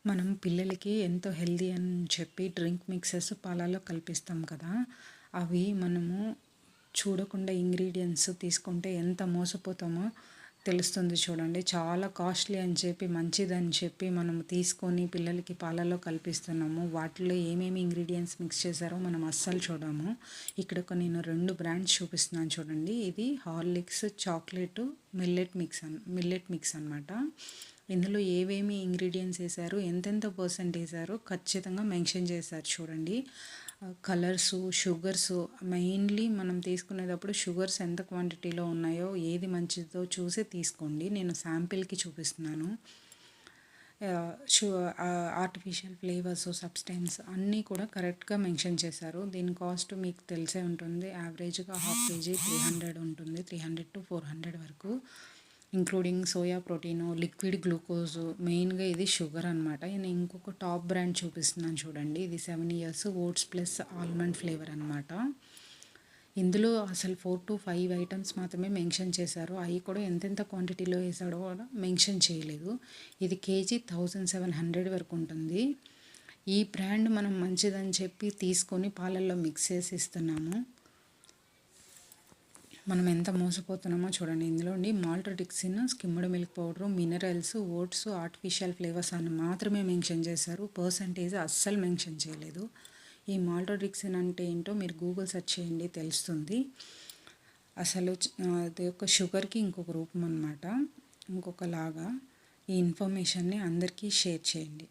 మనం పిల్లలకి ఎంతో హెల్తీ అని చెప్పి డ్రింక్ మిక్సెస్ పాలల్లో కల్పిస్తాం కదా! అవి మనము చూడకుండా ఇంగ్రీడియెంట్స్ తీసుకుంటే ఎంత మోసపోతామో తెలుస్తుంది చూడండి. చాలా కాస్ట్‌లీ అని చెప్పి, మంచిదని చెప్పి మనం తీసుకొని పిల్లలకి పాలల్లో కల్పిస్తున్నాము. వాటిలో ఏమేమి ఇంగ్రీడియెంట్స్ మిక్స్ చేశారో మనం అస్సలు చూడము. ఇక్కడ నేను 2 బ్రాండ్స్ చూపిస్తున్నాను చూడండి. ఇది హార్లిక్స్ చాక్లెట్ మిల్లెట్ మిక్స్ అనమాట. ఇందులో ఏవేమి ఇంగ్రీడియెంట్స్ ఏసారో, ఎంతెంత పర్సెంట్ ఏసారో ఖచ్చితంగా మెన్షన్ చేశారు చూడండి. కలర్సు, షుగర్సు మెయిన్‌లీ మనం తీసుకునేటప్పుడు షుగర్స్ ఎంత క్వాంటిటీలో ఉన్నాయో, ఏది మంచిదో చూసి తీసుకోండి. నేను శాంపిల్‌కి చూపిస్తున్నాను. ఆర్టిఫిషియల్ ఫ్లేవర్స్, సబ్స్టెన్స్ అన్నీ కూడా కరెక్ట్‌గా మెన్షన్ చేశారు. దీని కాస్ట్ మీకు తెలిసే ఉంటుంది. యావరేజ్‌గా హాఫ్ కేజీ 300 ఉంటుంది. 300-400 వరకు. Including soya protein, liquid glucose, మెయిన్‌గా ఇది షుగర్ అనమాట. నేను ఇంకొక టాప్ బ్రాండ్ చూపిస్తున్నాను చూడండి. ఇది 7 years oats plus almond flavour అనమాట. ఇందులో అసలు 4-5 ఐటమ్స్ మాత్రమే మెన్షన్ చేశారు. అవి కూడా ఎంతెంత క్వాంటిటీలో వేసాడో కూడా మెన్షన్ చేయలేదు. ఇది కేజీ 1700 వరకు ఉంటుంది. ఈ బ్రాండ్ మనం మంచిదని చెప్పి తీసుకొని పాలల్లో మిక్స్ చేసి ఇస్తున్నాము. మనం ఎంత మోసపోతున్నామో చూడండి. ఇందులోని maltodextrin, skimmed milk powder, minerals, oats, artificial flavours అని మాత్రమే మెన్షన్ చేశారు. పర్సంటేజ్ అస్సలు మెన్షన్ చేయలేదు. ఈ మాల్టోడిక్సిన్ అంటే ఏంటో మీరు గూగుల్ సెర్చ్ చేయండి, తెలుస్తుంది. అసలు అది ఒక షుగర్కి ఇంకొక రూపం అనమాట, ఇంకొకలాగా. ఈ ఇన్ఫర్మేషన్ని అందరికీ షేర్ చేయండి.